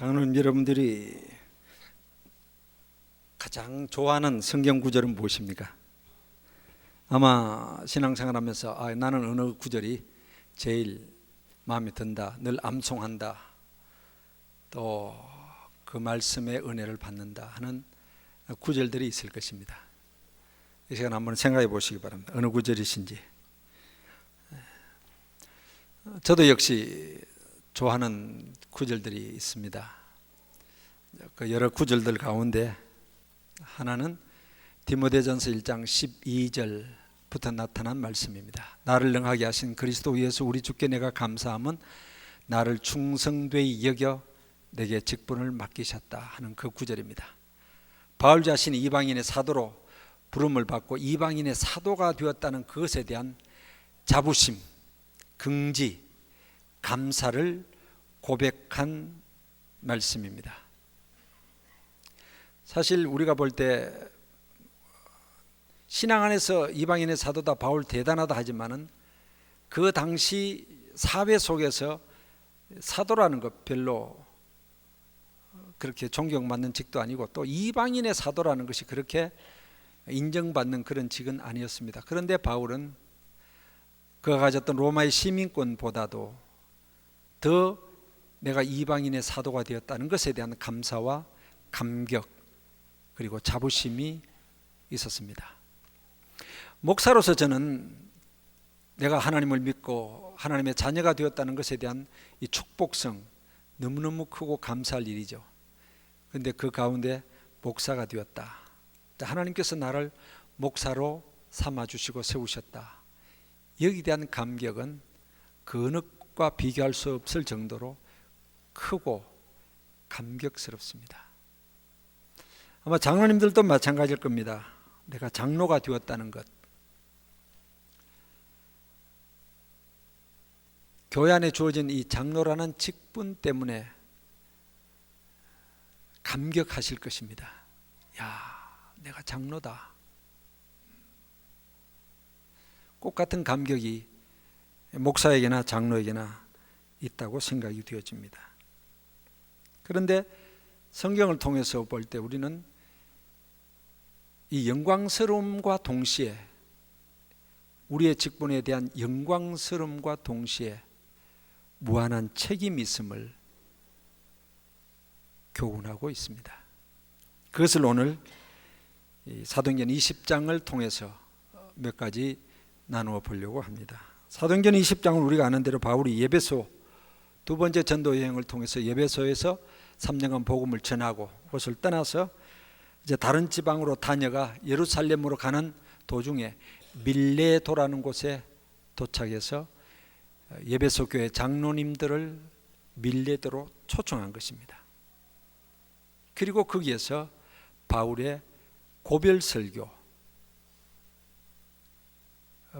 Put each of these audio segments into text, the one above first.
장로님 여러분들이 가장 좋아하는 성경 구절은 무엇입니까? 아마 신앙생활하면서 나는 어느 구절이 제일 마음에 든다, 늘 암송한다, 또 그 말씀의 은혜를 받는다 하는 구절들이 있을 것입니다. 이 시간 한번 생각해 보시기 바랍니다. 어느 구절이신지. 저도 역시 좋아하는 구절들이 있습니다. 그 여러 구절들 가운데 하나는 디모데전서 1장 12절부터 나타난 말씀입니다. 나를 능하게 하신 그리스도 예수 우리 주께 내가 감사함은 나를 충성되이 여겨 내게 직분을 맡기셨다 하는 그 구절입니다. 바울 자신이 이방인의 사도로 부름을 받고 이방인의 사도가 되었다는 그것에 대한 자부심, 긍지, 감사를 고백한 말씀입니다. 사실 우리가 볼 때 신앙 안에서 이방인의 사도다, 바울 대단하다 하지만은 그 당시 사회 속에서 사도라는 것 별로 그렇게 존경받는 직도 아니고, 또 이방인의 사도라는 것이 그렇게 인정받는 그런 직은 아니었습니다. 그런데 바울은 그가 가졌던 로마의 시민권보다도 더 내가 이방인의 사도가 되었다는 것에 대한 감사와 감격 그리고 자부심이 있었습니다. 목사로서 저는 내가 하나님을 믿고 하나님의 자녀가 되었다는 것에 대한 이 축복성 너무너무 크고 감사할 일이죠. 그런데 그 가운데 목사가 되었다, 하나님께서 나를 목사로 삼아주시고 세우셨다, 여기에 대한 감격은 그 어느 것과 비교할 수 없을 정도로 크고 감격스럽습니다. 아마 장로님들도 마찬가지일 겁니다. 내가 장로가 되었다는 것, 교회 안에 주어진 이 장로라는 직분 때문에 감격하실 것입니다. 야, 내가 장로다. 꼭 같은 감격이 목사에게나 장로에게나 있다고 생각이 되어집니다. 그런데 성경을 통해서 볼 때 우리는 이 영광스러움과 동시에, 우리의 직분에 대한 영광스러움과 동시에 무한한 책임이 있음을 교훈하고 있습니다. 그것을 오늘 사도행전 20장을 통해서 몇 가지 나누어 보려고 합니다. 사도행전 20장은 우리가 아는 대로 바울이 예배소 두 번째 전도 여행을 통해서 예배소에서 3년간 복음을 전하고 그것을 떠나서 이제 다른 지방으로 다녀가 예루살렘으로 가는 도중에 밀레도라는 곳에 도착해서 예배소 교회 장로님들을 밀레도로 초청한 것입니다. 그리고 거기에서 바울의 고별 설교,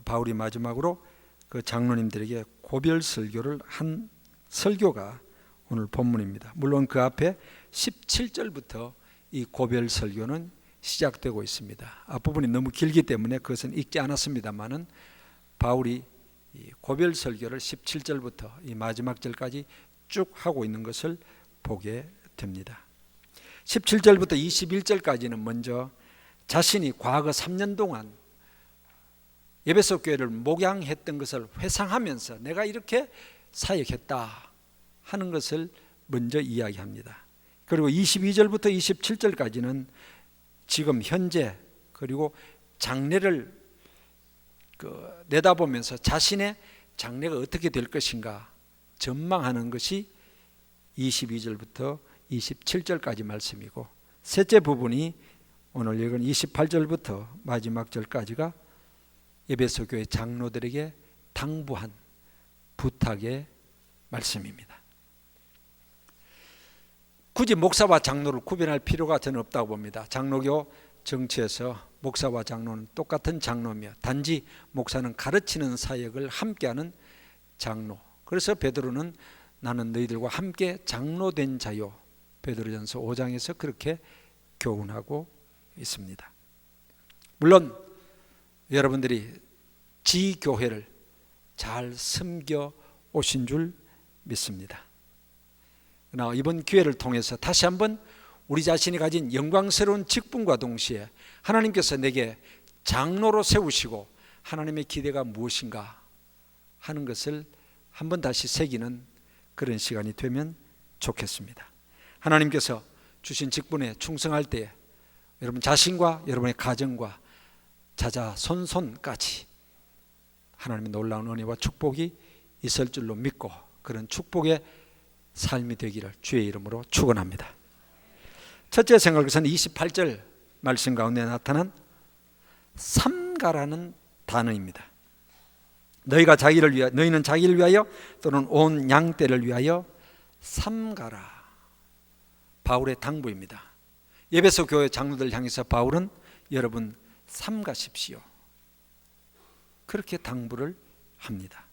바울이 마지막으로 그 장로님들에게 고별 설교를 한 설교가 오늘 본문입니다. 물론 그 앞에 17절부터 이 고별 설교는 시작되고 있습니다. 앞부분이 너무 길기 때문에 그것은 읽지 않았습니다만은 바울이 이 고별 설교를 17절부터 이 마지막 절까지 쭉 하고 있는 것을 보게 됩니다. 17절부터 21절까지는 먼저 자신이 과거 3년 동안 예배소 교회를 목양했던 것을 회상하면서 내가 이렇게 사역했다 하는 것을 먼저 이야기합니다. 그리고 22절부터 27절까지는 지금 현재 그리고 장래를 내다보면서 자신의 장래가 어떻게 될 것인가 전망하는 것이 22절부터 27절까지 말씀이고, 셋째 부분이 오늘 읽은 28절부터 마지막 절까지가 에베소 교회 장로들에게 당부한 부탁의 말씀입니다. 굳이 목사와 장로를 구별할 필요가 저는 없다고 봅니다. 장로교 정치에서 목사와 장로는 똑같은 장로며 단지 목사는 가르치는 사역을 함께하는 장로. 그래서 베드로는 나는 너희들과 함께 장로된 자요, 베드로전서 5장에서 그렇게 교훈하고 있습니다. 물론 여러분들이 지교회를 잘 섬겨 오신 줄 믿습니다. 그러나 이번 기회를 통해서 다시 한번 우리 자신이 가진 영광스러운 직분과 동시에 하나님께서 내게 장로로 세우시고 하나님의 기대가 무엇인가 하는 것을 한번 다시 새기는 그런 시간이 되면 좋겠습니다. 하나님께서 주신 직분에 충성할 때 여러분 자신과 여러분의 가정과 자자손손까지 하나님의 놀라운 은혜와 축복이 있을 줄로 믿고 그런 축복의 삶이 되기를 주의 이름으로 축원합니다. 첫째 생각할 것은 28절 말씀 가운데 나타난 삼가라는 단어입니다. 너희는 자기를 위하여 또는 온 양떼를 위하여 삼가라. 바울의 당부입니다. 에베소 교회 장로들 향해서 바울은 여러분 삼가십시오, 그렇게 당부를 합니다.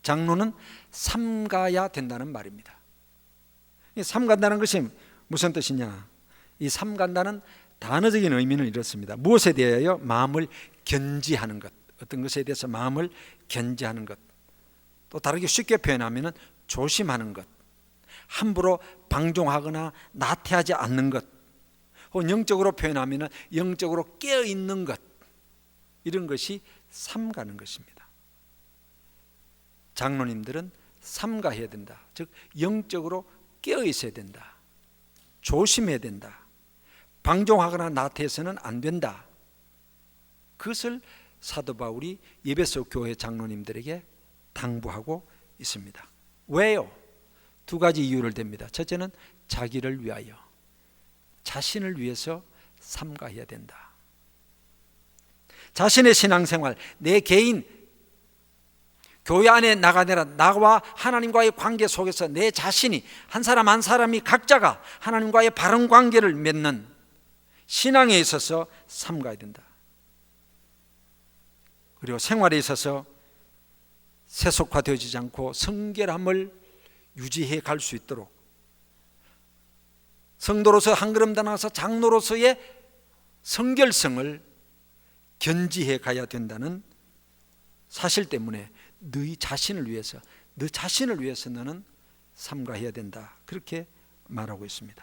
장로는 삼가야 된다는 말입니다. 이 삼간다는 것이 무슨 뜻이냐? 이 삼간다는 단어적인 의미는 이렇습니다. 무엇에 대하여 마음을 견지하는 것, 어떤 것에 대해서 마음을 견지하는 것, 또 다르게 쉽게 표현하면 조심하는 것, 함부로 방종하거나 나태하지 않는 것, 혹은 영적으로 표현하면 영적으로 깨어있는 것, 이런 것이 삼가는 것입니다. 장로님들은 삼가해야 된다. 즉 영적으로 깨어있어야 된다. 조심해야 된다. 방종하거나 나태해서는 안 된다. 그것을 사도 바울이 에베소 교회 장로님들에게 당부하고 있습니다. 왜요? 두 가지 이유를 댑니다. 첫째는 자기를 위하여, 자신을 위해서 삼가해야 된다. 자신의 신앙생활, 내 개인 교회 안에 나가느라 나와 하나님과의 관계 속에서 내 자신이 한 사람 한 사람이 각자가 하나님과의 바른 관계를 맺는 신앙에 있어서 삼가야 된다. 그리고 생활에 있어서 세속화되어지지 않고 성결함을 유지해 갈 수 있도록 성도로서 한 걸음 더 나아가서 장로로서의 성결성을 견지해 가야 된다는 사실 때문에 너희 자신을 위해서, 너 자신을 위해서 너는 삼가해야 된다, 그렇게 말하고 있습니다.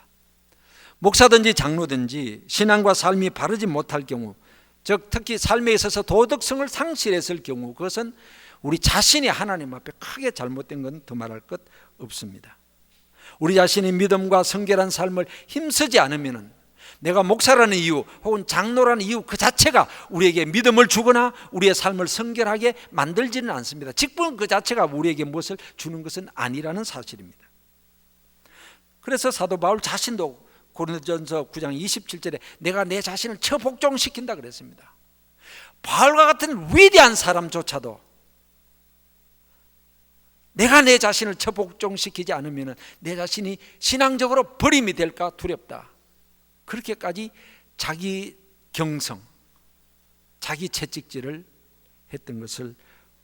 목사든지 장로든지 신앙과 삶이 바르지 못할 경우, 즉 특히 삶에 있어서 도덕성을 상실했을 경우, 그것은 우리 자신이 하나님 앞에 크게 잘못된 건 더 말할 것 없습니다. 우리 자신이 믿음과 성결한 삶을 힘쓰지 않으면 내가 목사라는 이유 혹은 장로라는 이유 그 자체가 우리에게 믿음을 주거나 우리의 삶을 성결하게 만들지는 않습니다. 직분 그 자체가 우리에게 무엇을 주는 것은 아니라는 사실입니다. 그래서 사도 바울 자신도 고린도전서 9장 27절에 내가 내 자신을 처복종시킨다 그랬습니다. 바울과 같은 위대한 사람조차도 내가 내 자신을 처복종시키지 않으면 내 자신이 신앙적으로 버림이 될까 두렵다, 그렇게까지 자기 경성, 자기 채찍질을 했던 것을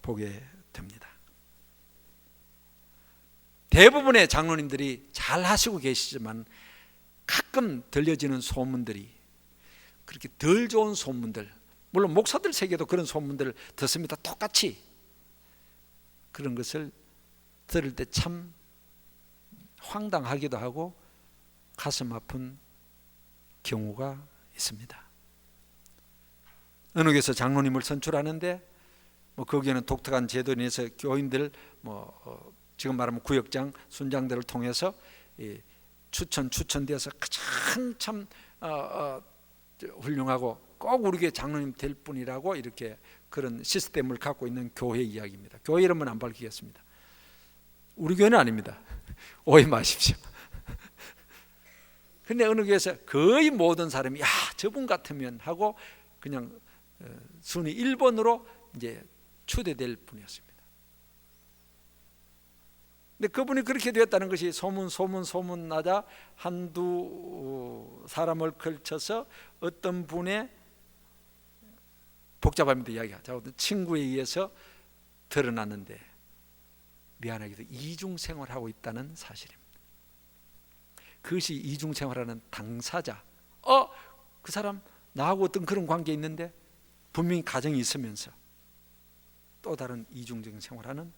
보게 됩니다. 대부분의 장로님들이 잘 하시고 계시지만 가끔 들려지는 소문들이 그렇게 덜 좋은 소문들, 물론 목사들 세계도 그런 소문들을 듣습니다. 똑같이 그런 것을 들을 때 참 황당하기도 하고 가슴 아픈 경우가 있습니다. 어느 교회에서 장로님을 선출하는데 거기에는 독특한 제도에 의해서 교인들 지금 말하면 구역장, 순장들을 통해서 추천되어서 가장 참 훌륭하고 꼭 우리 교회 장로님 될 분이라고 이렇게 그런 시스템을 갖고 있는 교회 이야기입니다. 교회 이름은 안 밝히겠습니다. 우리 교회는 아닙니다. 오해 마십시오. 근데 어느 교회에서 거의 모든 사람이 야 저분 같으면 하고 그냥 순위 1번으로 이제 추대될 분이었습니다. 근데 그분이 그렇게 되었다는 것이 소문 나자 한두 사람을 걸쳐서 어떤 분의 복잡합니다. 이야기가 친구에 의해서 드러났는데 미안하게도 이중생활하고 있다는 사실입니다. 그것이 이중생활하는 당사자, 그 사람 나하고 어떤 그런 관계 있는데 분명히 가정이 있으면서 또 다른 이중적인 생활하는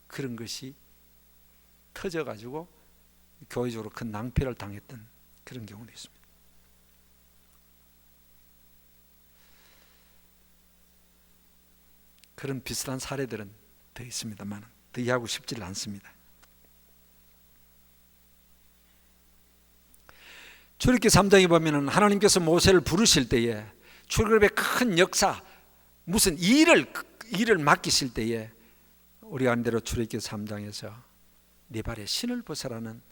그런 것이 터져가지고 교회적으로 큰 낭패를 당했던 그런 경우도 있습니다. 그런 비슷한 사례들은 더 있습니다만 더 이해하고 싶지를 않습니다. 출애굽기 3장에 보면은 하나님께서 모세를 부르실 때에 출애굽의 큰 역사, 무슨 일을 맡기실 때에 우리가 아는 대로 출애굽기 3장에서 네 발에 신을 벗으라는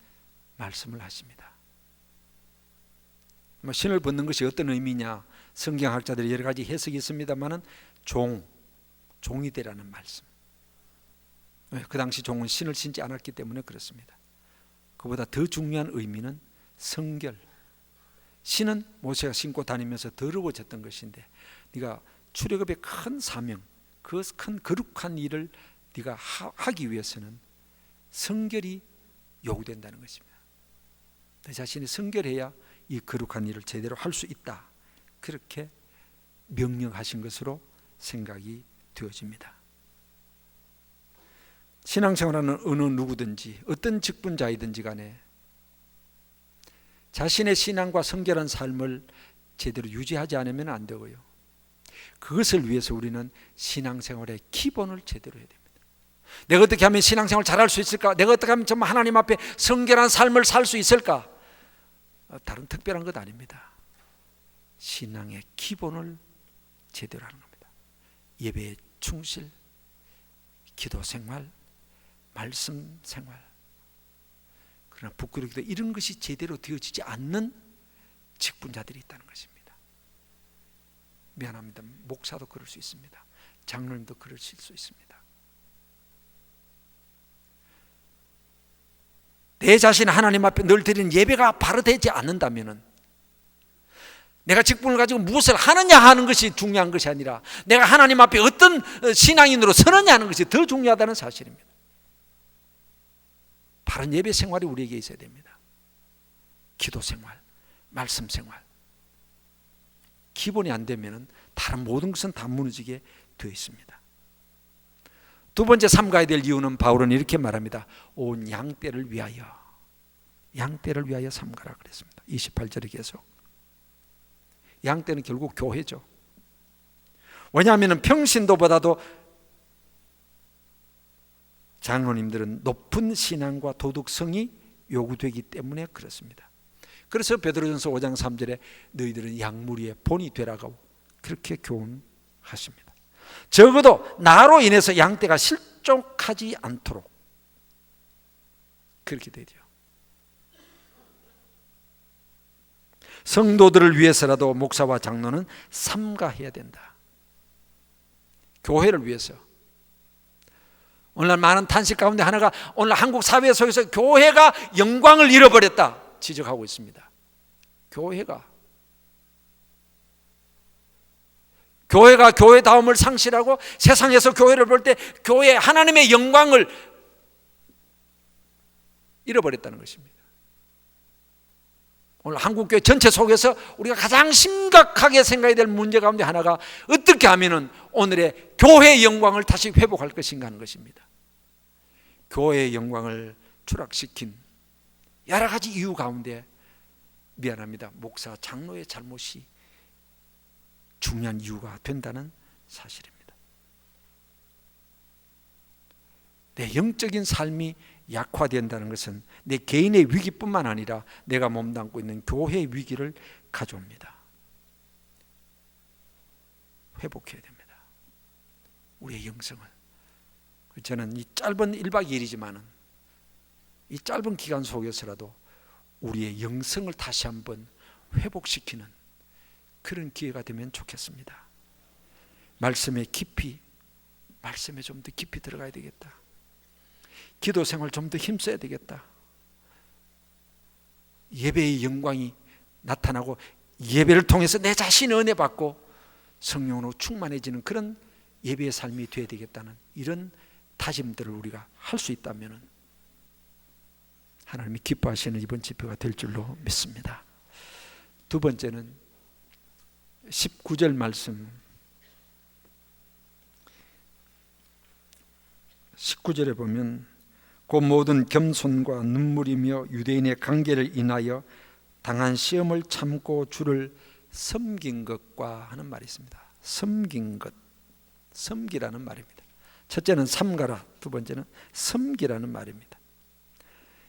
말씀을 하십니다. 신을 벗는 것이 어떤 의미냐, 성경학자들이 여러 가지 해석이 있습니다만은 종이 되라는 말씀. 그 당시 종은 신을 신지 않았기 때문에 그렇습니다. 그보다 더 중요한 의미는 성결. 신은 모세가 신고 다니면서 더러워졌던 것인데 네가 출애굽의 큰 사명, 그 큰 거룩한 일을 네가 하기 위해서는 성결이 요구된다는 것입니다. 내 자신이 성결해야 이 거룩한 일을 제대로 할 수 있다. 그렇게 명령하신 것으로 생각이 되어집니다. 신앙생활하는 어느 누구든지 어떤 직분자이든지 간에 자신의 신앙과 성결한 삶을 제대로 유지하지 않으면 안 되고요. 그것을 위해서 우리는 신앙생활의 기본을 제대로 해야 됩니다. 내가 어떻게 하면 신앙생활 잘할 수 있을까? 내가 어떻게 하면 정말 하나님 앞에 성결한 삶을 살 수 있을까? 다른 특별한 것 아닙니다. 신앙의 기본을 제대로 하는 겁니다. 예배의 충실, 기도 생활, 말씀 생활. 그러나 부끄럽게도 이런 것이 제대로 되어지지 않는 직분자들이 있다는 것입니다. 미안합니다. 목사도 그럴 수 있습니다. 장로님도 그러실 수 있습니다. 내 자신 하나님 앞에 늘 드리는 예배가 바로 되지 않는다면 내가 직분을 가지고 무엇을 하느냐 하는 것이 중요한 것이 아니라 내가 하나님 앞에 어떤 신앙인으로 서느냐 하는 것이 더 중요하다는 사실입니다. 바른 예배 생활이 우리에게 있어야 됩니다. 기도 생활, 말씀 생활. 기본이 안 되면 다른 모든 것은 다 무너지게 되어 있습니다. 두 번째 삼가야 될 이유는 바울은 이렇게 말합니다. 온 양떼를 위하여 삼가라 그랬습니다. 28절에 계속. 양떼는 결국 교회죠. 왜냐하면 평신도보다도 장로님들은 높은 신앙과 도덕성이 요구되기 때문에 그렇습니다. 그래서 베드로전서 5장 3절에 너희들은 양무리의 본이 되라고 그렇게 교훈하십니다. 적어도 나로 인해서 양떼가 실족하지 않도록 그렇게 되죠. 성도들을 위해서라도 목사와 장로는 삼가해야 된다. 교회를 위해서. 오늘날 많은 탄식 가운데 하나가 오늘 한국 사회 속에서 교회가 영광을 잃어버렸다 지적하고 있습니다. 교회가 교회다움을 상실하고 세상에서 교회를 볼 때 교회 하나님의 영광을 잃어버렸다는 것입니다. 오늘 한국교회 전체 속에서 우리가 가장 심각하게 생각해야 될 문제 가운데 하나가 어떻게 하면 오늘의 교회의 영광을 다시 회복할 것인가 하는 것입니다. 교회의 영광을 추락시킨 여러 가지 이유 가운데 미안합니다. 목사, 장로의 잘못이 중요한 이유가 된다는 사실입니다. 내 영적인 삶이 약화된다는 것은 내 개인의 위기뿐만 아니라 내가 몸담고 있는 교회의 위기를 가져옵니다. 회복해야 됩니다. 우리의 영성을. 저는 이 짧은 1박 2일이지만은 이 짧은 기간 속에서라도 우리의 영성을 다시 한번 회복시키는 그런 기회가 되면 좋겠습니다. 말씀에 좀 더 깊이 들어가야 되겠다. 기도 생활 좀 더 힘써야 되겠다. 예배의 영광이 나타나고 예배를 통해서 내 자신의 은혜 받고 성령으로 충만해지는 그런 예배의 삶이 되어야 되겠다는 이런 다짐들을 우리가 할 수 있다면 하나님이 기뻐하시는 이번 집회가 될 줄로 믿습니다. 두 번째는 19절 말씀 19절에 보면 그 모든 겸손과 눈물이며 유대인의 관계를 인하여 당한 시험을 참고 주를 섬긴 것과 하는 말이 있습니다. 섬긴 것, 섬기라는 말입니다. 첫째는 삼가라, 두 번째는 섬기라는 말입니다.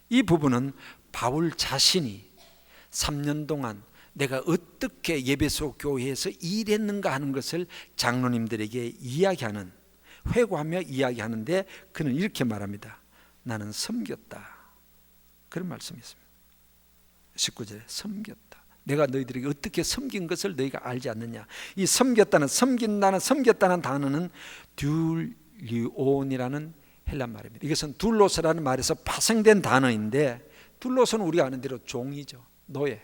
이 부분은 바울 자신이 3년 동안 내가 어떻게 예배소 교회에서 일했는가 하는 것을 장로님들에게 이야기하는, 회고하며 이야기하는데 그는 이렇게 말합니다. 나는 섬겼다. 그런 말씀이 있습니다. 19절에 섬겼다. 내가 너희들에게 어떻게 섬긴 것을 너희가 알지 않느냐. 이 섬겼다는, 섬겼다는 단어는 듀리온이라는 헬라 말입니다. 이것은 둘로스라는 말에서 파생된 단어인데, 둘로스는 우리가 아는 대로 종이죠. 노예.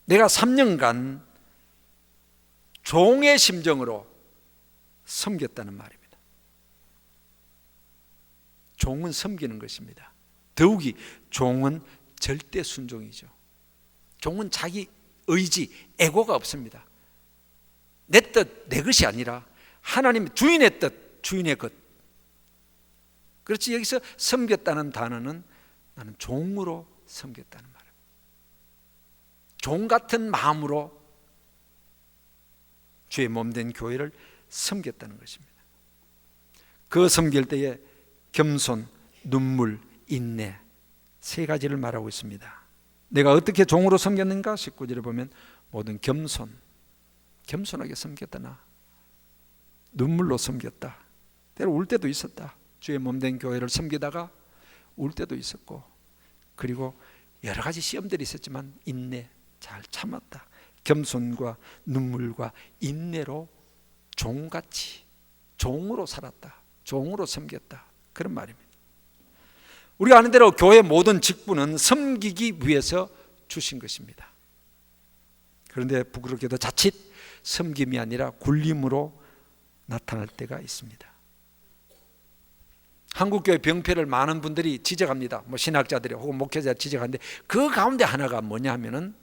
내가 3년간 종의 심정으로 섬겼다는 말입니다. 종은 섬기는 것입니다. 더욱이 종은 절대 순종이죠. 종은 자기 의지, 에고가 없습니다. 내 뜻, 내 것이 아니라 하나님 주인의 뜻, 주인의 것. 그렇지, 여기서 섬겼다는 단어는 나는 종으로 섬겼다는 말입니다. 종 같은 마음으로 주의 몸된 교회를 섬겼다는 것입니다. 그 섬길 때에 겸손, 눈물, 인내, 세 가지를 말하고 있습니다. 내가 어떻게 종으로 섬겼는가? 19절에 보면 모든 겸손하게 섬겼다. 나 눈물로 섬겼다. 때로 울 때도 있었다. 주의 몸된 교회를 섬기다가 울 때도 있었고, 그리고 여러 가지 시험들이 있었지만 인내, 잘 참았다. 겸손과 눈물과 인내로 종같이, 종으로 살았다. 종으로 섬겼다. 그런 말입니다. 우리가 아는 대로 교회 모든 직분은 섬기기 위해서 주신 것입니다. 그런데 부끄럽게도 자칫 섬김이 아니라 굴림으로 나타날 때가 있습니다. 한국교회 병폐를 많은 분들이 지적합니다. 신학자들이 혹은 목회자들이 지적하는데, 그 가운데 하나가 뭐냐 하면은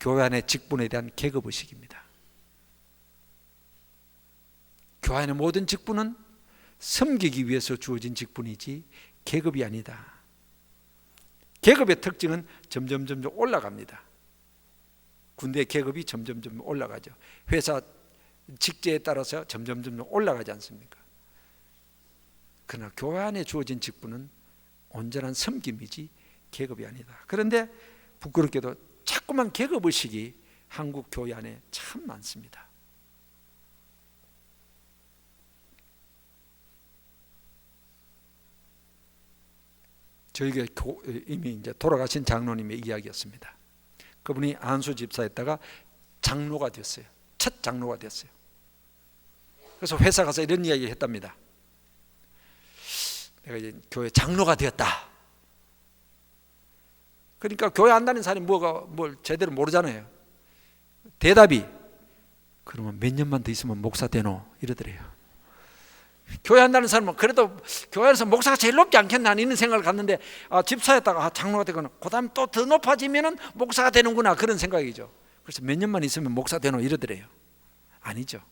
교회 안의 직분에 대한 계급의식입니다. 교회 안의 모든 직분은 섬기기 위해서 주어진 직분이지 계급이 아니다. 계급의 특징은 점점 올라갑니다. 군대 계급이 점점 올라가죠. 회사 직제에 따라서 점점 올라가지 않습니까? 그러나 교회 안에 주어진 직분은 온전한 섬김이지 계급이 아니다. 그런데 부끄럽게도 자꾸만 계급의식이 한국 교회 안에 참 많습니다. 저희가 이미 이제 돌아가신 장로님의 이야기였습니다. 그분이 안수 집사였다가 장로가 됐어요. 첫 장로가 됐어요. 그래서 회사 가서 이런 이야기 했답니다. 내가 이제 교회 장로가 되었다. 그러니까 교회 안 다니는 사람이 뭘 제대로 모르잖아요. 대답이, 그러면 몇 년만 더 있으면 목사 되노? 이러더래요. 교회 안 다니는 사람은 그래도 교회에서 목사가 제일 높지 않겠나 이런 생각을 갖는데, 집사였다가 장로가 되거나 그 다음에 또 더 높아지면 목사가 되는구나, 그런 생각이죠. 그래서 몇 년만 있으면 목사 되노? 이러더래요. 아니죠.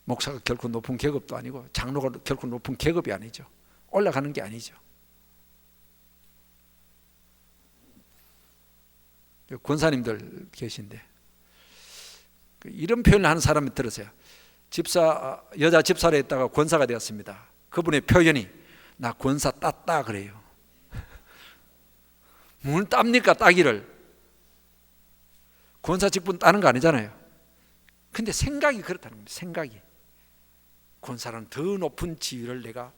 목사가 결코 높은 계급도 아니고 장로가 결코 높은 계급이 아니죠. 올라가는 게 아니죠. 권사님들 계신데 이런 표현을 하는 사람이 들으세요. 여자 집사를 했다가 권사가 되었습니다. 그분의 표현이, 나 권사 땄다 그래요. 뭘 땁니까? 따기를. 권사 직분 따는 거 아니잖아요. 근데 생각이 그렇다는 겁니다. 생각이. 권사는 더 높은 지위를 내가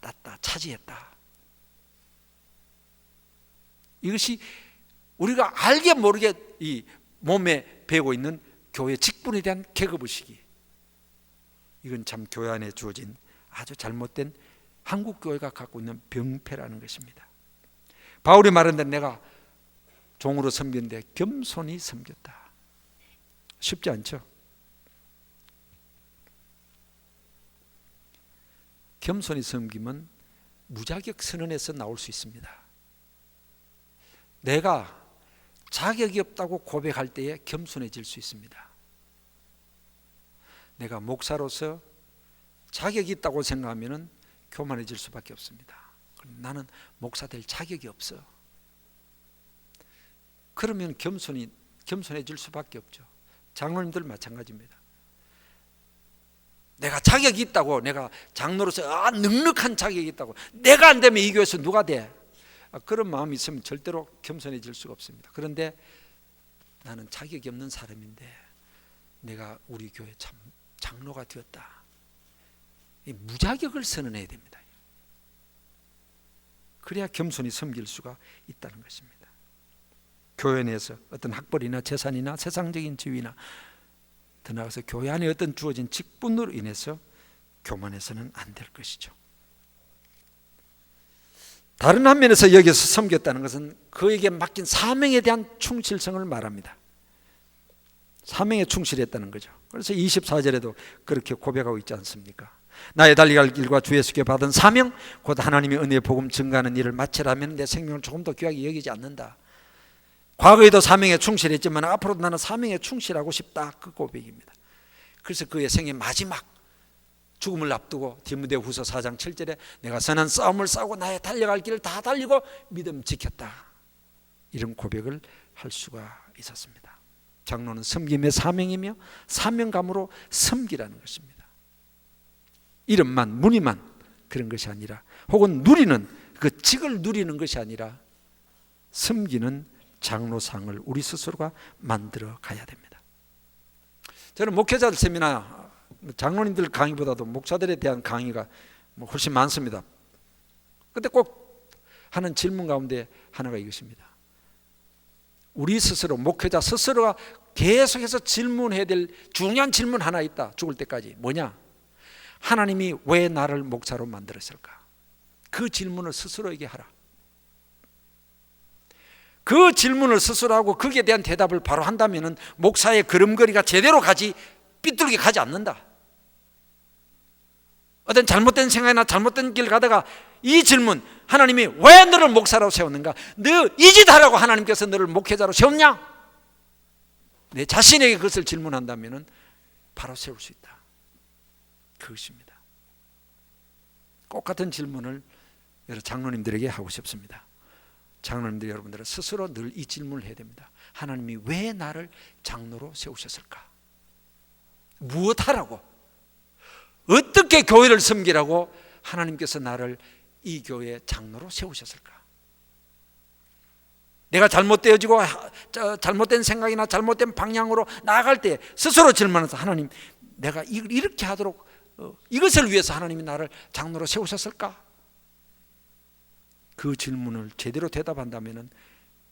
땄다, 차지했다. 이것이 우리가 알게 모르게 이 몸에 배고 있는 교회 직분에 대한 계급의식이, 이건 참 교회 안에 주어진 아주 잘못된 한국 교회가 갖고 있는 병폐라는 것입니다. 바울이 말한 대로 내가 종으로 섬겼는데 겸손히 섬겼다. 쉽지 않죠. 겸손히 섬기면 무자격 선언에서 나올 수 있습니다. 내가 자격이 없다고 고백할 때에 겸손해질 수 있습니다. 내가 목사로서 자격이 있다고 생각하면 교만해질 수밖에 없습니다. 나는 목사 될 자격이 없어. 그러면 겸손해질 수밖에 없죠. 장로님들 마찬가지입니다. 내가 자격이 있다고, 내가 장로로서 넉넉한 자격이 있다고, 내가 안 되면 이 교회에서 누가 돼? 그런 마음이 있으면 절대로 겸손해질 수가 없습니다. 그런데 나는 자격이 없는 사람인데 내가 우리 교회 참 장로가 되었다. 이 무자격을 선언해야 됩니다. 그래야 겸손히 섬길 수가 있다는 것입니다. 교회 내에서 어떤 학벌이나 재산이나 세상적인 지위나 더 나아가서 교회 안에 어떤 주어진 직분으로 인해서 교만해서는 안 될 것이죠. 다른 한면에서 여기서 섬겼다는 것은 그에게 맡긴 사명에 대한 충실성을 말합니다. 사명에 충실했다는 거죠. 그래서 24절에도 그렇게 고백하고 있지 않습니까? 나의 달려갈 길과 주 예수께 받은 사명 곧 하나님의 은혜의 복음 증가하는 일을 마치라면 내 생명을 조금 더 귀하게 여기지 않는다. 과거에도 사명에 충실했지만 앞으로도 나는 사명에 충실하고 싶다. 그 고백입니다. 그래서 그의 생의 마지막 죽음을 앞두고 디모데후서 4장 7절에 내가 선한 싸움을 싸우고 나의 달려갈 길을 다 달리고 믿음 지켰다. 이런 고백을 할 수가 있었습니다. 장로는 섬김의 사명이며 사명감으로 섬기라는 것입니다. 이름만 무늬만 그런 것이 아니라 혹은 누리는 그 직을 누리는 것이 아니라 섬기는 장로상을 우리 스스로가 만들어 가야 됩니다. 저는 목회자들 세미나 장로님들 강의보다도 목사들에 대한 강의가 훨씬 많습니다. 그런데 꼭 하는 질문 가운데 하나가 이것입니다. 우리 스스로 목회자 스스로가 계속해서 질문해야 될 중요한 질문 하나 있다. 죽을 때까지. 뭐냐? 하나님이 왜 나를 목사로 만들었을까? 그 질문을 스스로에게 하라. 그 질문을 스스로 하고 거기에 대한 대답을 바로 한다면 목사의 걸음걸이가 제대로 가지 삐뚤게 가지 않는다. 어떤 잘못된 생각이나 잘못된 길 가다가 이 질문, 하나님이 왜 너를 목사로 세웠는가? 너 이 짓 하라고 하나님께서 너를 목회자로 세웠냐? 내 자신에게 그것을 질문한다면 바로 세울 수 있다. 그것입니다. 꼭 같은 질문을 여러 장로님들에게 하고 싶습니다. 장로님들 여러분들은 스스로 늘 이 질문을 해야 됩니다. 하나님이 왜 나를 장로로 세우셨을까? 무엇하라고? 어떻게 교회를 섬기라고 하나님께서 나를 이 교회의 장로로 세우셨을까? 내가 잘못되어지고 잘못된 생각이나 잘못된 방향으로 나아갈 때 스스로 질문해서 하나님 내가 이렇게 하도록 이것을 위해서 하나님이 나를 장로로 세우셨을까? 그 질문을 제대로 대답한다면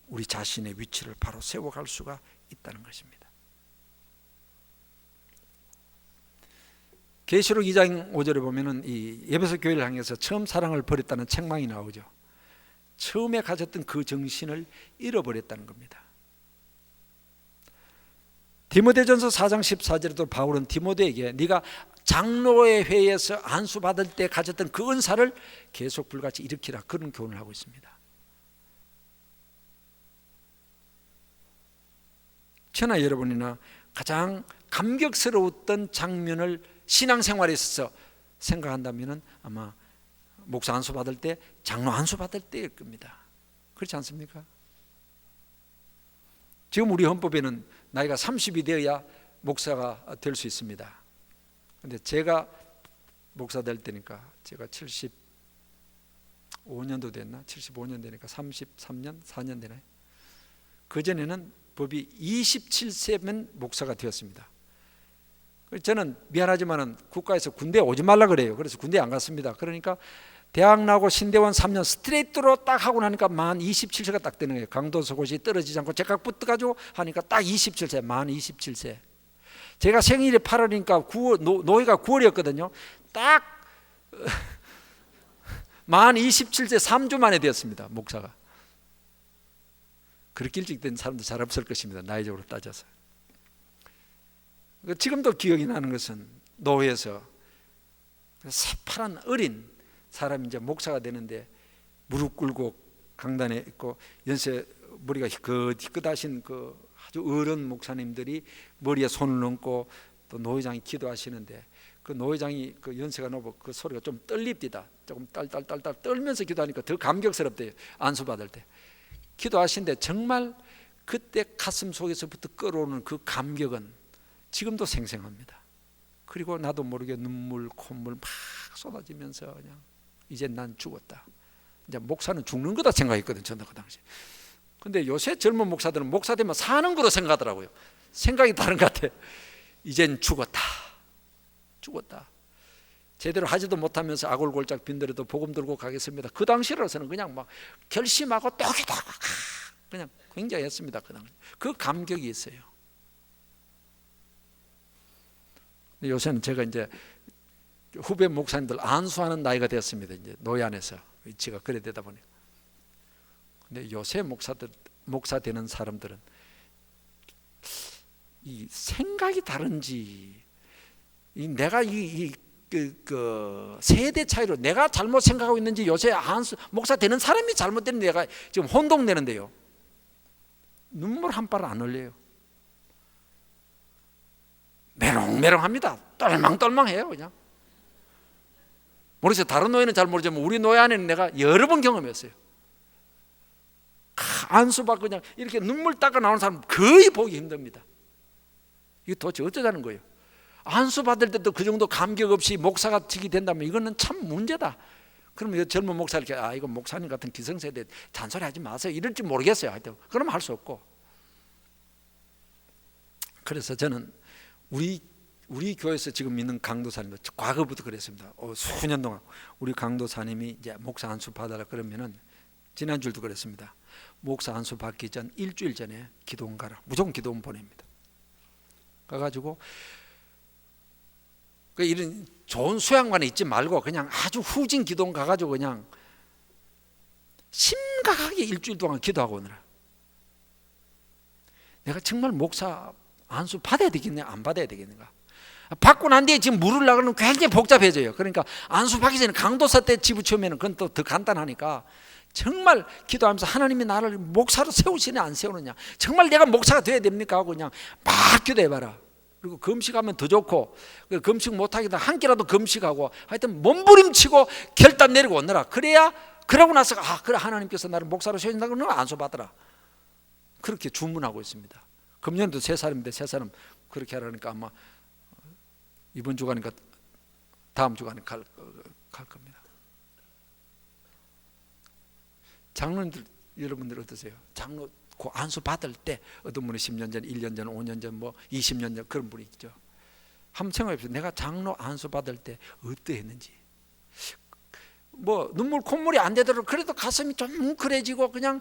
우리 자신의 위치를 바로 세워갈 수가 있다는 것입니다. 계시록 2장 5절에 보면은 이 에베소 교회를 향해서 처음 사랑을 버렸다는 책망이 나오죠. 처음에 가졌던 그 정신을 잃어버렸다는 겁니다. 디모데전서 4장 14절에도 바울은 디모데에게 네가 장로의 회에서 안수 받을 때 가졌던 그 은사를 계속 불같이 일으키라 그런 교훈을 하고 있습니다. 저나 여러분이나 가장 감격스러웠던 장면을 신앙생활에 있어서 생각한다면 아마 목사 안수 받을 때 장로 안수 받을 때일 겁니다. 그렇지 않습니까? 지금 우리 헌법에는 나이가 30이 되어야 목사가 될 수 있습니다. 그런데 제가 목사 될 때니까 제가 75년도 됐나? 75년 되니까 33년? 4년 되나요? 그전에는 법이 27세면 목사가 되었습니다. 저는 미안하지만 국가에서 군대에 오지 말라 그래요. 그래서 군대에 안 갔습니다. 그러니까 대학 나고 신대원 3년 스트레이트로 딱 하고 나니까 만 27세가 딱 되는 거예요. 강도서고시 떨어지지 않고 제각 붙어가지고 하니까 딱 27세, 만 27세. 제가 생일이 8월이니까 노회가 9월이었거든요. 딱 만 27세 3주 만에 되었습니다. 목사가. 그렇게 일찍 된 사람도 잘 없을 것입니다. 나이적으로 따져서. 지금도 기억이 나는 것은 노회에서 새파란 어린 사람이 이제 목사가 되는데 무릎 꿇고 강단에 있고 연세 머리가 희끗하신 그 아주 어른 목사님들이 머리에 손을 얹고 또 노회장이 기도하시는데 그 노회장이 그 연세가 높고 그 소리가 좀 떨립니다. 조금 딸딸딸딸 떨면서 기도하니까 더 감격스럽대요. 안수 받을 때 기도하신데 정말 그때 가슴 속에서부터 끌어오는 그 감격은 지금도 생생합니다. 그리고 나도 모르게 눈물 콧물 막 쏟아지면서 그냥 이제 난 죽었다. 이제 목사는 죽는 거다 생각했거든 저는 그 당시. 근데 요새 젊은 목사들은 목사 되면 사는 거로 생각하더라고요. 생각이 다른 것 같아. 이젠 죽었다. 제대로 하지도 못하면서 아골골짝 빈들에도 복음 들고 가겠습니다. 그 당시로서는 그냥 막 결심하고 또 기도하고 그냥 굉장히 했습니다. 그 당시 그 감격이 있어요. 요새는 제가 이제 후배 목사님들 안수하는 나이가 되었습니다. 이제 노예 안에서 위치가 그래 되다 보니까. 근데 요새 목사 되는 사람들은 이 생각이 다른지, 내가 그 세대 차이로 내가 잘못 생각하고 있는지, 요새 목사 되는 사람이 잘못된 내가 지금 혼동되는데요. 눈물 한 발 안 흘려요. 메롱메롱합니다. 떨망떨망해요 그냥. 모르겠어요. 다른 노예는 잘 모르지만 우리 노예 안에는 내가 여러 번 경험했어요. 안수받고 그냥 이렇게 눈물 닦아 나오는 사람 거의 보기 힘듭니다. 이게 도대체 어쩌자는 거예요. 안수 받을 때도 그 정도 감격 없이 목사가 되게 된다면 이거는 참 문제다. 그러면 젊은 목사 이렇게 이거 목사님 같은 기성세대 잔소리하지 마세요 이럴지 모르겠어요. 하여튼 그러면 할 수 없고. 그래서 저는 우리 교회에서 지금 있는 강도사님, 과거부터 그랬습니다. 수년 동안 우리 강도사님이 이제 목사 안수 받아라 그러면은 지난주도 그랬습니다. 목사 안수 받기 전 일주일 전에 기도원 가라. 무조건 기도원 보냅니다. 가가지고 이런 좋은 수양관에 있지 말고 그냥 아주 후진 기도원 가가지고 그냥 심각하게 일주일 동안 기도하고 오느라. 내가 정말 목사 안수 받아야 되겠네, 안 받아야 되겠는가? 받고 난 뒤에 지금 물으려고 하면 굉장히 복잡해져요. 그러니까 안수 받기 전에 강도사 때 집어치우면 그건 또 더 간단하니까 정말 기도하면서 하나님이 나를 목사로 세우시냐 안 세우느냐, 정말 내가 목사가 돼야 됩니까 하고 그냥 막 기도해봐라. 그리고 금식하면 더 좋고, 금식 못하겠다 한 끼라도 금식하고 하여튼 몸부림치고 결단 내리고 오느라. 그래야 그러고 나서 그래 하나님께서 나를 목사로 세우신다 그러면 안수 받으라. 그렇게 주문하고 있습니다. 금년도 3살인데 3사람 그렇게 하라니까 아마 이번 주가니까 다음 주간에 갈 겁니다. 장로님들 여러분들 어떠세요? 장로 그 안수 받을 때 어떤 분이 10년 전, 1년 전, 5년 전, 뭐 20년 전 그런 분이 있죠. 한번 생각해 보세요. 내가 장로 안수 받을 때 어떠했는지. 뭐 눈물 콧물이 안 되더라도 그래도 가슴이 좀 뭉클해지고 그냥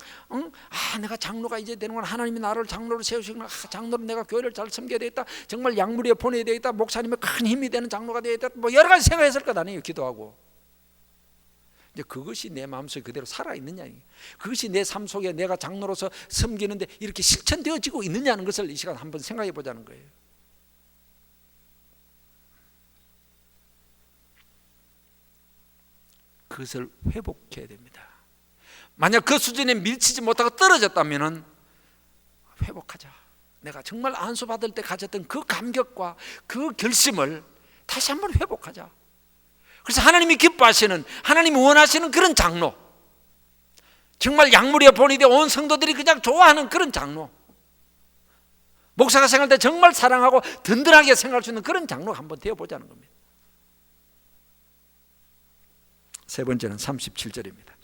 내가 장로가 이제 되는구나, 하나님이 나를 장로로 세우시구나, 장로로 내가 교회를 잘 섬겨야 되겠다, 정말 양무리에 보내야 되겠다, 목사님의 큰 힘이 되는 장로가 되겠다, 뭐 여러 가지 생각했을 것 아니에요. 기도하고. 이제 그것이 내 마음속에 그대로 살아있느냐, 그것이 내 삶 속에 내가 장로로서 섬기는데 이렇게 실천되어지고 있느냐는 것을 이 시간 한번 생각해 보자는 거예요. 그것을 회복해야 됩니다. 만약 그 수준에 미치지 못하고 떨어졌다면 회복하자. 내가 정말 안수 받을 때 가졌던 그 감격과 그 결심을 다시 한번 회복하자. 그래서 하나님이 기뻐하시는, 하나님이 원하시는 그런 장로, 정말 양무리에 본이 온 성도들이 그냥 좋아하는 그런 장로, 목사가 생각할 때 정말 사랑하고 든든하게 생각할 수 있는 그런 장로가 한번 되어보자는 겁니다. 세 번째는 37절입니다.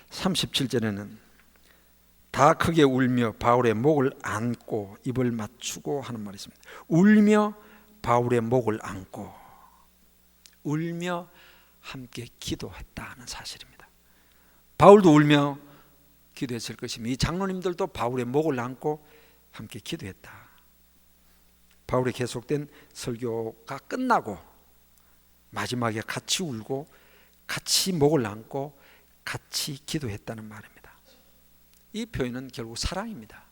37절에는 다 크게 울며 바울의 목을 안고 입을 맞추고 하는 말이 있습니다. 울며 바울의 목을 안고, 울며 함께 기도했다는 사실입니다. 바울도 울며 기도했을 것이며 이 장로님들도 바울의 목을 안고 함께 기도했다. 바울의 계속된 설교가 끝나고 마지막에 같이 울고 같이 목을 안고 같이 기도했다는 말입니다. 이 표현은 결국 사랑입니다.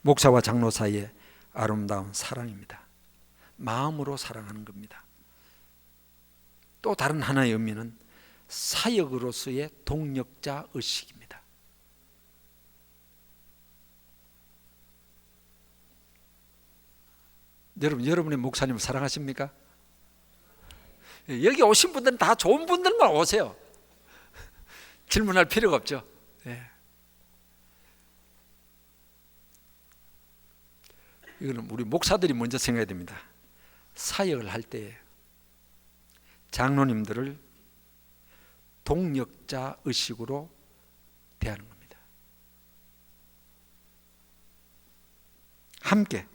목사와 장로 사이의 아름다운 사랑입니다. 마음으로 사랑하는 겁니다. 또 다른 하나의 의미는 사역으로서의 동력자 의식입니다. 여러분의 목사님을 사랑하십니까? 여기 오신 분들은 다 좋은 분들만 오세요. 질문할 필요가 없죠. 예. 이거는 우리 목사들이 먼저 생각해야 됩니다. 사역을 할 때 장로님들을 동역자 의식으로 대하는 겁니다. 함께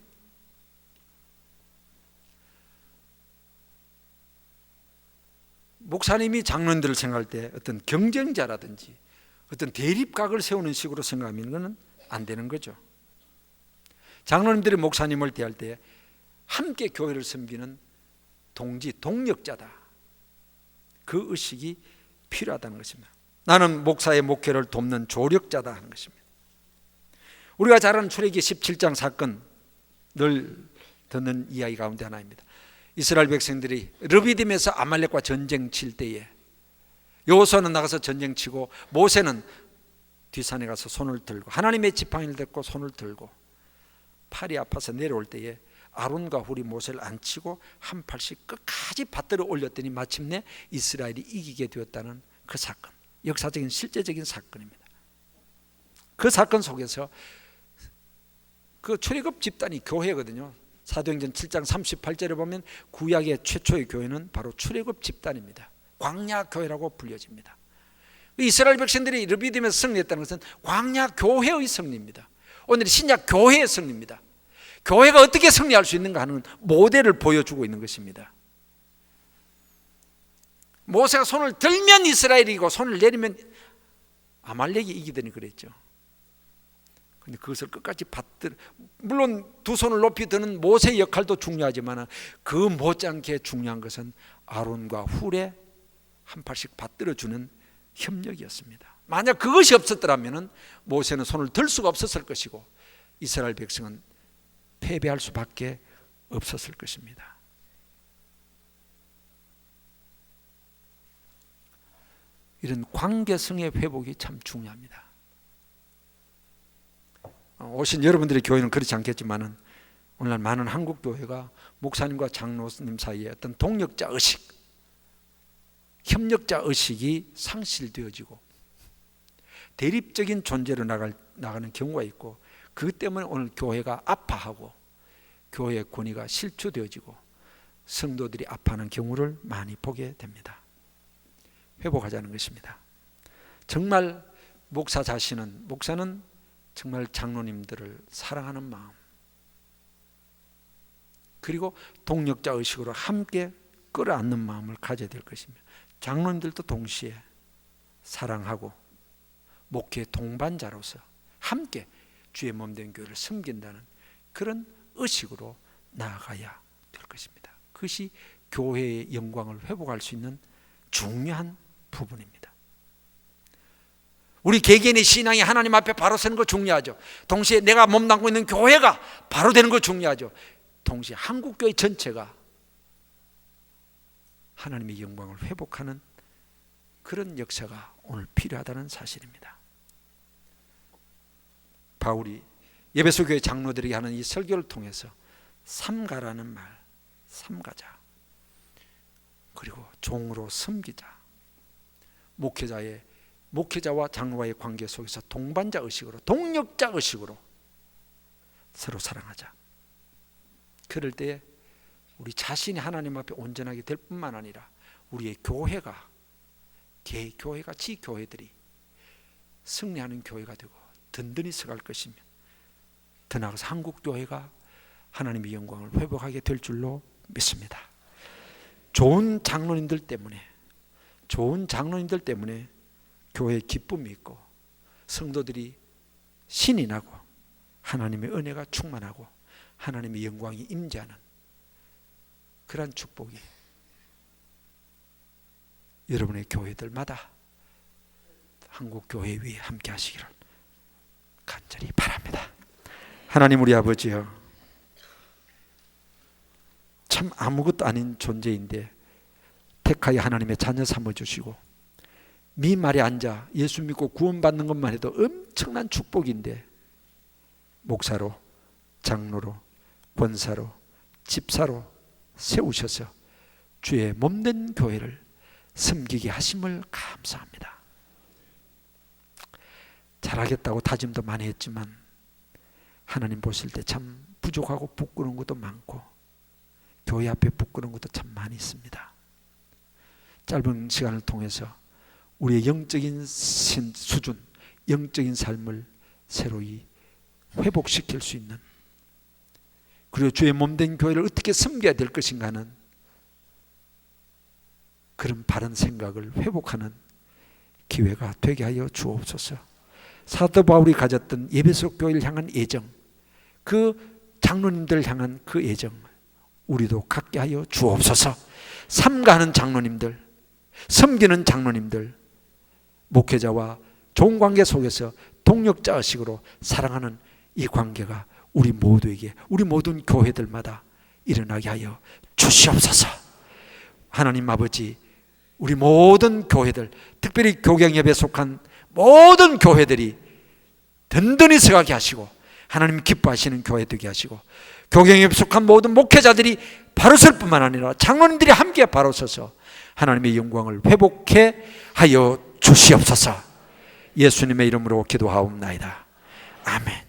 목사님이 장로님들을 생각할 때 어떤 경쟁자라든지 어떤 대립각을 세우는 식으로 생각하면 그건 안 되는 거죠. 장로님들이 목사님을 대할 때 함께 교회를 섬기는 동역자다. 그 의식이 필요하다는 것입니다. 나는 목사의 목회를 돕는 조력자다 하는 것입니다. 우리가 잘 아는 출애굽기 17장 사건, 늘 듣는 이야기 가운데 하나입니다. 이스라엘 백성들이 르비딤에서 아말렉과 전쟁 칠 때에 여호수아는 나가서 전쟁 치고 모세는 뒷산에 가서 손을 들고 하나님의 지팡이를 들고 손을 들고 팔이 아파서 내려올 때에 아론과 훌이 모세를 안 치고 한 팔씩 끝까지 받들어 올렸더니 마침내 이스라엘이 이기게 되었다는 그 사건, 역사적인 실제적인 사건입니다. 그 사건 속에서 그 출애굽 집단이 교회거든요. 사도행전 7장 38절에 보면 구약의 최초의 교회는 바로 출애굽 집단입니다. 광야 교회라고 불려집니다. 이스라엘 백성들이 르비딤에서 승리했다는 것은 광야 교회의 승리입니다. 오늘 신약 교회의 승리입니다. 교회가 어떻게 승리할 수 있는가 하는 모델을 보여주고 있는 것입니다. 모세가 손을 들면 이스라엘이고 손을 내리면 아말렉이 이기더니 그랬죠. 근데 그것을 끝까지 받들, 물론 두 손을 높이 드는 모세의 역할도 중요하지만 그 못지않게 중요한 것은 아론과 훌의 한 팔씩 받들어주는 협력이었습니다. 만약 그것이 없었더라면 모세는 손을 들 수가 없었을 것이고 이스라엘 백성은 패배할 수밖에 없었을 것입니다. 이런 관계성의 회복이 참 중요합니다. 오신 여러분들의 교회는 그렇지 않겠지만 오늘날 많은 한국 교회가 목사님과 장로님 사이에 어떤 동역자 의식, 협력자 의식이 상실되어지고 대립적인 존재로 나가는 경우가 있고, 그것 때문에 오늘 교회가 아파하고 교회의 권위가 실추되어지고 성도들이 아파하는 경우를 많이 보게 됩니다. 회복하자는 것입니다. 정말 목사는 정말 장로님들을 사랑하는 마음, 그리고 동역자 의식으로 함께 끌어안는 마음을 가져야 될 것입니다. 장로님들도 동시에 사랑하고 목회 동반자로서 함께 주의 몸된 교회를 섬긴다는 그런 의식으로 나아가야 될 것입니다. 그것이 교회의 영광을 회복할 수 있는 중요한 부분입니다. 우리 개개인의 신앙이 하나님 앞에 바로 서는 거 중요하죠. 동시에 내가 몸담고 있는 교회가 바로 되는 거 중요하죠. 동시에 한국교회 전체가 하나님의 영광을 회복하는 그런 역사가 오늘 필요하다는 사실입니다. 바울이 에베소 교회 장로들에게 하는 이 설교를 통해서 삼가라는 말, 삼가자, 그리고 종으로 섬기자, 목회자와 장로와의 관계 속에서 동반자 의식으로, 동역자 의식으로 서로 사랑하자. 그럴 때 우리 자신이 하나님 앞에 온전하게 될 뿐만 아니라 우리의 교회가, 개교회가, 지교회들이 승리하는 교회가 되고 든든히 서갈 것이며, 더 나아가서 한국교회가 하나님의 영광을 회복하게 될 줄로 믿습니다. 좋은 장로님들 때문에 교회에 기쁨이 있고 성도들이 신이 나고 하나님의 은혜가 충만하고 하나님의 영광이 임재하는 그러한 축복이 여러분의 교회들마다 한국교회 위에 함께 하시기를 간절히 바랍니다. 하나님 우리 아버지여, 참 아무것도 아닌 존재인데 택하여 하나님의 자녀 삼아주시고 미말에 앉아 예수 믿고 구원받는 것만 해도 엄청난 축복인데 목사로, 장로로, 권사로, 집사로 세우셔서 주의 몸된 교회를 섬기게 하심을 감사합니다. 잘하겠다고 다짐도 많이 했지만 하나님 보실 때 참 부족하고 부끄러운 것도 많고 교회 앞에 부끄러운 것도 참 많이 있습니다. 짧은 시간을 통해서 우리의 영적인 수준, 영적인 삶을 새로이 회복시킬 수 있는, 그리고 주의 몸된 교회를 어떻게 섬겨야 될 것인가 하는 그런 바른 생각을 회복하는 기회가 되게 하여 주옵소서. 사도 바울이 가졌던 에베소 교회를 향한 애정, 그 장로님들 향한 그 애정 우리도 갖게 하여 주옵소서. 삼가하는 장로님들, 섬기는 장로님들, 목회자와 좋은 관계 속에서 동력자의식으로 사랑하는 이 관계가 우리 모두에게, 우리 모든 교회들마다 일어나게 하여 주시옵소서. 하나님 아버지, 우리 모든 교회들, 특별히 교경협에 속한 모든 교회들이 든든히 서가게 하시고 하나님 기뻐하시는 교회 되게 하시고, 교경협에 속한 모든 목회자들이 바로 설 뿐만 아니라 장로님들이 함께 바로 서서 하나님의 영광을 회복해 하여 주시옵소서. 예수님의 이름으로 기도하옵나이다. 아멘.